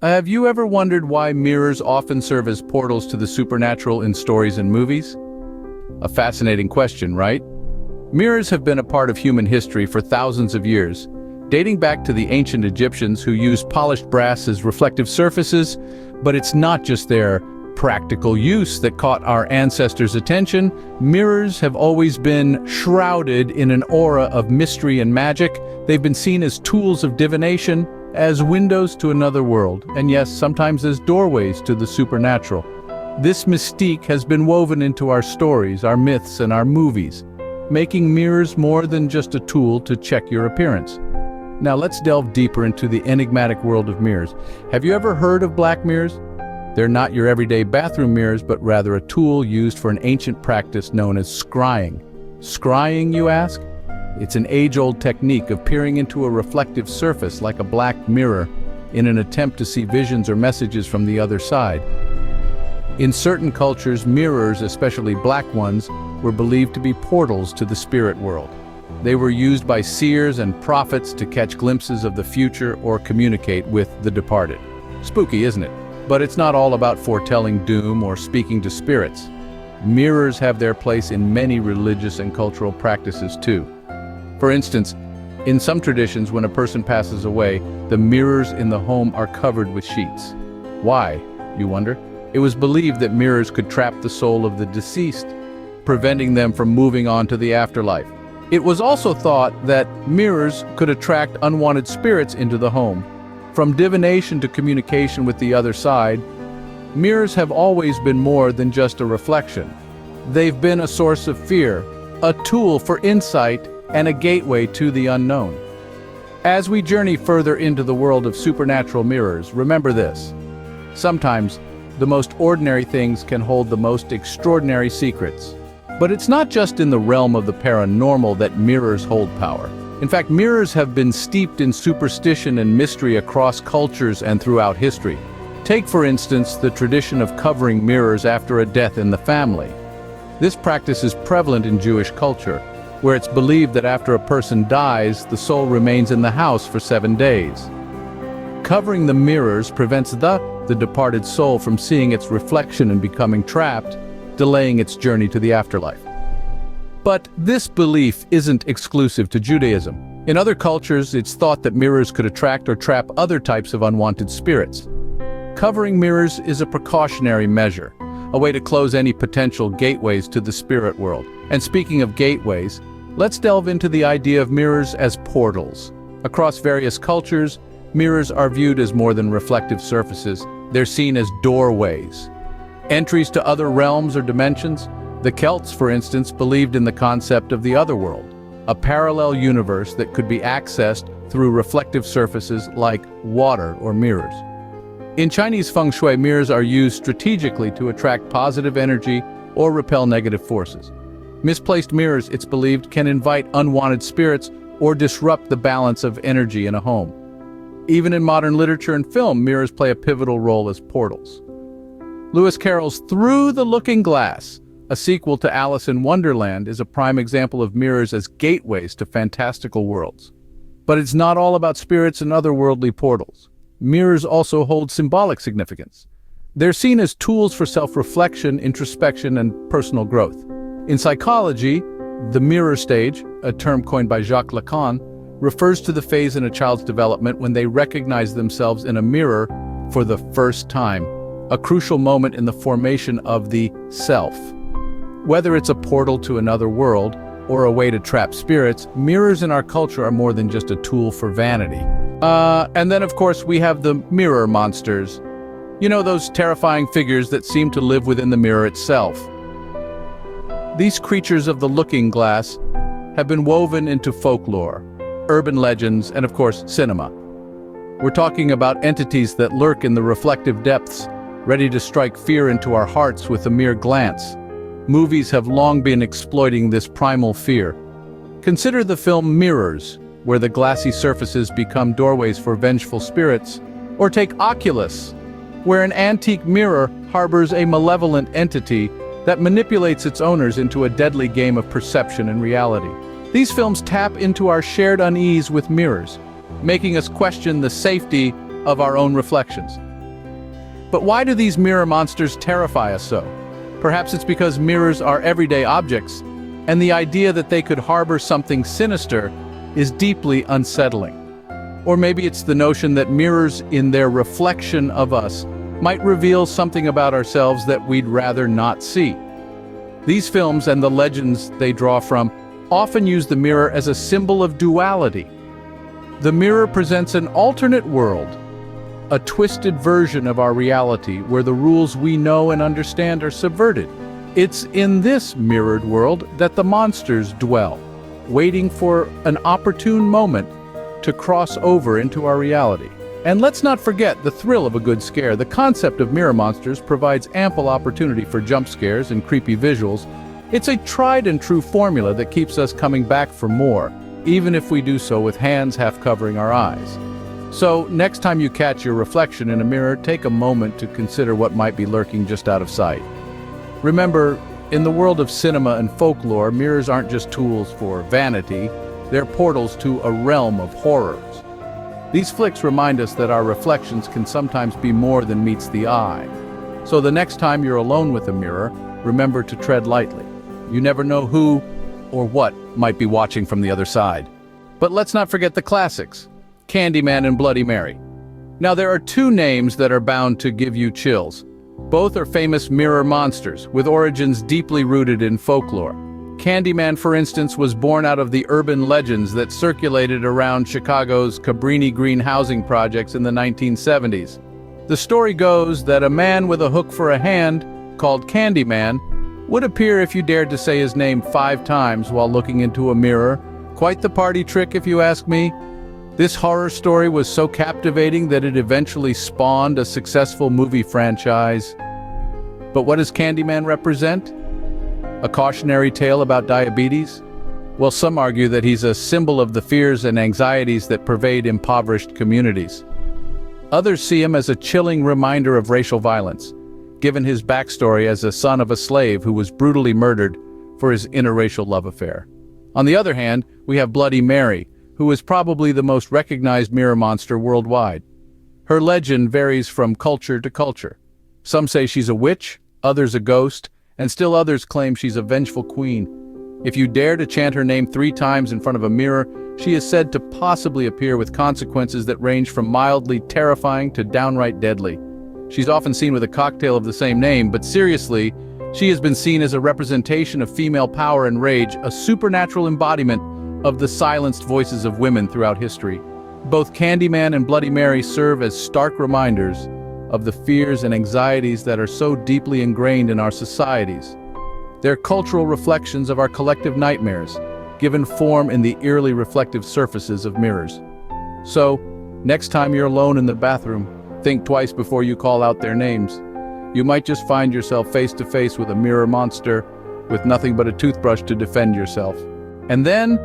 Have you ever wondered why mirrors often serve as portals to the supernatural in stories and movies? A fascinating question, right? Mirrors have been a part of human history for thousands of years, dating back to the ancient Egyptians who used polished brass as reflective surfaces, but it's not just their practical use that caught our ancestors' attention. Mirrors have always been shrouded in an aura of mystery and magic. They've been seen as tools of divination, as windows to another world, and yes, sometimes as doorways to the supernatural. This mystique has been woven into our stories, our myths, and our movies, making mirrors more than just a tool to check your appearance. Now let's delve deeper into the enigmatic world of mirrors. Have you ever heard of black mirrors? They're not your everyday bathroom mirrors, but rather a tool used for an ancient practice known as scrying. Scrying, you ask? It's an age-old technique of peering into a reflective surface like a black mirror in an attempt to see visions or messages from the other side. In certain cultures, mirrors, especially black ones, were believed to be portals to the spirit world. They were used by seers and prophets to catch glimpses of the future or communicate with the departed. Spooky, isn't it? But it's not all about foretelling doom or speaking to spirits. Mirrors have their place in many religious and cultural practices too. For instance, in some traditions, when a person passes away, the mirrors in the home are covered with sheets. Why, you wonder? It was believed that mirrors could trap the soul of the deceased, preventing them from moving on to the afterlife. It was also thought that mirrors could attract unwanted spirits into the home. From divination to communication with the other side, mirrors have always been more than just a reflection. They've been a source of fear, a tool for insight, and a gateway to the unknown. As we journey further into the world of supernatural mirrors, remember this. Sometimes, the most ordinary things can hold the most extraordinary secrets. But it's not just in the realm of the paranormal that mirrors hold power. In fact, mirrors have been steeped in superstition and mystery across cultures and throughout history. Take, for instance, the tradition of covering mirrors after a death in the family. This practice is prevalent in Jewish culture, where it's believed that after a person dies, the soul remains in the house for 7 days. Covering the mirrors prevents the departed soul from seeing its reflection and becoming trapped, delaying its journey to the afterlife. But this belief isn't exclusive to Judaism. In other cultures, it's thought that mirrors could attract or trap other types of unwanted spirits. Covering mirrors is a precautionary measure, a way to close any potential gateways to the spirit world. And speaking of gateways, let's delve into the idea of mirrors as portals. Across various cultures, mirrors are viewed as more than reflective surfaces. They're seen as doorways, entries to other realms or dimensions. The Celts, for instance, believed in the concept of the otherworld, a parallel universe that could be accessed through reflective surfaces like water or mirrors. In Chinese feng shui, mirrors are used strategically to attract positive energy or repel negative forces. Misplaced mirrors, it's believed, can invite unwanted spirits or disrupt the balance of energy in a home. Even in modern literature and film, mirrors play a pivotal role as portals. Lewis Carroll's Through the Looking Glass, a sequel to Alice in Wonderland, is a prime example of mirrors as gateways to fantastical worlds. But it's not all about spirits and otherworldly portals. Mirrors also hold symbolic significance. They're seen as tools for self-reflection, introspection, and personal growth. In psychology, the mirror stage, a term coined by Jacques Lacan, refers to the phase in a child's development when they recognize themselves in a mirror for the first time, a crucial moment in the formation of the self. Whether it's a portal to another world or a way to trap spirits, mirrors in our culture are more than just a tool for vanity. And then, of course, we have the mirror monsters. You know, those terrifying figures that seem to live within the mirror itself. These creatures of the looking glass have been woven into folklore, urban legends, and of course, cinema. We're talking about entities that lurk in the reflective depths, ready to strike fear into our hearts with a mere glance. Movies have long been exploiting this primal fear. Consider the film Mirrors, where the glassy surfaces become doorways for vengeful spirits. Or take Oculus, where an antique mirror harbors a malevolent entity that manipulates its owners into a deadly game of perception and reality. These films tap into our shared unease with mirrors, making us question the safety of our own reflections. But why do these mirror monsters terrify us so? Perhaps it's because mirrors are everyday objects, and the idea that they could harbor something sinister is deeply unsettling. Or maybe it's the notion that mirrors in their reflection of us might reveal something about ourselves that we'd rather not see. These films and the legends they draw from often use the mirror as a symbol of duality. The mirror presents an alternate world, a twisted version of our reality where the rules we know and understand are subverted. It's in this mirrored world that the monsters dwell, waiting for an opportune moment to cross over into our reality. And let's not forget the thrill of a good scare. The concept of mirror monsters provides ample opportunity for jump scares and creepy visuals. It's a tried and true formula that keeps us coming back for more, even if we do so with hands half covering our eyes. So, next time you catch your reflection in a mirror, take a moment to consider what might be lurking just out of sight. Remember, in the world of cinema and folklore, mirrors aren't just tools for vanity, they're portals to a realm of horrors. These flicks remind us that our reflections can sometimes be more than meets the eye. So the next time you're alone with a mirror, remember to tread lightly. You never know who or what might be watching from the other side. But let's not forget the classics, Candyman and Bloody Mary. Now there are two names that are bound to give you chills. Both are famous mirror monsters, with origins deeply rooted in folklore. Candyman, for instance, was born out of the urban legends that circulated around Chicago's Cabrini Green housing projects in the 1970s. The story goes that a man with a hook for a hand, called Candyman, would appear if you dared to say his name 5 times while looking into a mirror. Quite the party trick, if you ask me. This horror story was so captivating that it eventually spawned a successful movie franchise. But what does Candyman represent? A cautionary tale about diabetes? Well, some argue that he's a symbol of the fears and anxieties that pervade impoverished communities. Others see him as a chilling reminder of racial violence, given his backstory as a son of a slave who was brutally murdered for his interracial love affair. On the other hand, we have Bloody Mary, who is probably the most recognized mirror monster worldwide. Her legend varies from culture to culture. Some say she's a witch, others a ghost, and still others claim she's a vengeful queen. If you dare to chant her name 3 times in front of a mirror, she is said to possibly appear with consequences that range from mildly terrifying to downright deadly. She's often seen with a cocktail of the same name, but seriously, she has been seen as a representation of female power and rage, a supernatural embodiment of the silenced voices of women throughout history. Both Candyman and Bloody Mary serve as stark reminders of the fears and anxieties that are so deeply ingrained in our societies. They're cultural reflections of our collective nightmares, given form in the eerily reflective surfaces of mirrors. So, next time you're alone in the bathroom, think twice before you call out their names. You might just find yourself face to face with a mirror monster with nothing but a toothbrush to defend yourself. And then,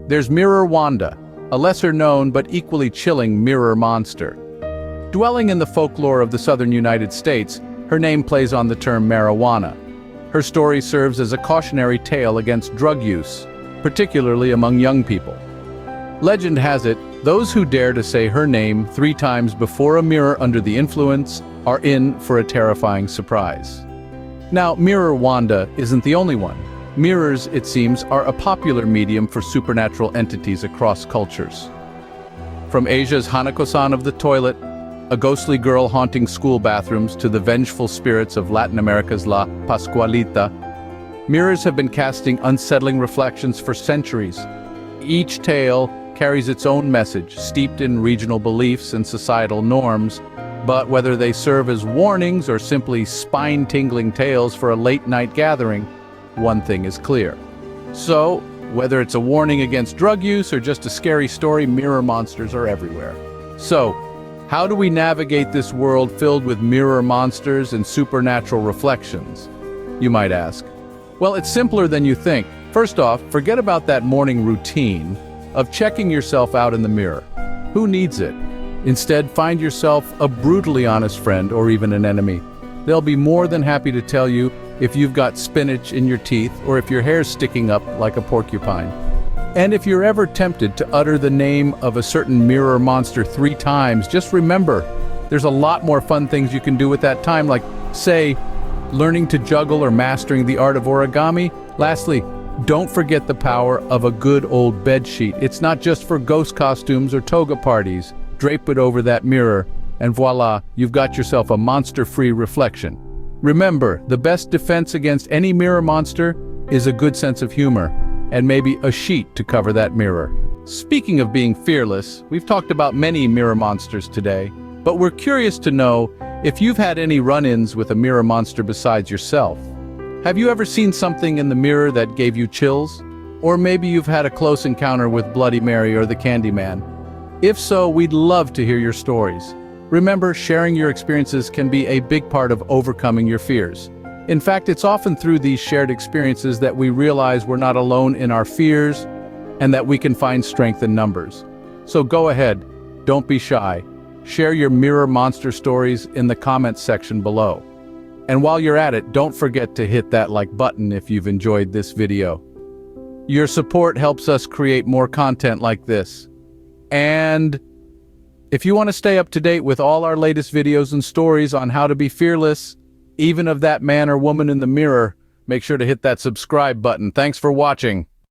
there's Mirror Wanda, a lesser-known but equally chilling mirror monster. Dwelling in the folklore of the southern United States, her name plays on the term marijuana. Her story serves as a cautionary tale against drug use, particularly among young people. Legend has it, those who dare to say her name 3 times before a mirror under the influence are in for a terrifying surprise. Now, Mirror Wanda isn't the only one. Mirrors, it seems, are a popular medium for supernatural entities across cultures. From Asia's Hanako-san of the toilet, a ghostly girl haunting school bathrooms, to the vengeful spirits of Latin America's La Pascualita, mirrors have been casting unsettling reflections for centuries. Each tale carries its own message, steeped in regional beliefs and societal norms, but whether they serve as warnings or simply spine-tingling tales for a late-night gathering, one thing is clear. So, whether it's a warning against drug use or just a scary story, mirror monsters are everywhere. So, how do we navigate this world filled with mirror monsters and supernatural reflections, you might ask? Well, it's simpler than you think. First off, forget about that morning routine of checking yourself out in the mirror. Who needs it? Instead, find yourself a brutally honest friend or even an enemy. They'll be more than happy to tell you if you've got spinach in your teeth or if your hair's sticking up like a porcupine. And if you're ever tempted to utter the name of a certain mirror monster 3 times, just remember, There's a lot more fun things you can do with that time, like, say, learning to juggle or mastering the art of origami. Lastly, don't forget the power of a good old bedsheet. It's not just for ghost costumes or toga parties. Drape it over that mirror, and voila, you've got yourself a monster-free reflection. Remember, the best defense against any mirror monster is a good sense of humor, and maybe a sheet to cover that mirror. Speaking of being fearless, we've talked about many mirror monsters today, but we're curious to know if you've had any run-ins with a mirror monster besides yourself. Have you ever seen something in the mirror that gave you chills? Or maybe you've had a close encounter with Bloody Mary or the Candyman. If so, we'd love to hear your stories. Remember, sharing your experiences can be a big part of overcoming your fears. In fact, it's often through these shared experiences that we realize we're not alone in our fears and that we can find strength in numbers. So go ahead, don't be shy. Share your mirror monster stories in the comments section below. And while you're at it, don't forget to hit that like button if you've enjoyed this video. Your support helps us create more content like this. And if you want to stay up to date with all our latest videos and stories on how to be fearless, even of that man or woman in the mirror, make sure to hit that subscribe button. Thanks for watching.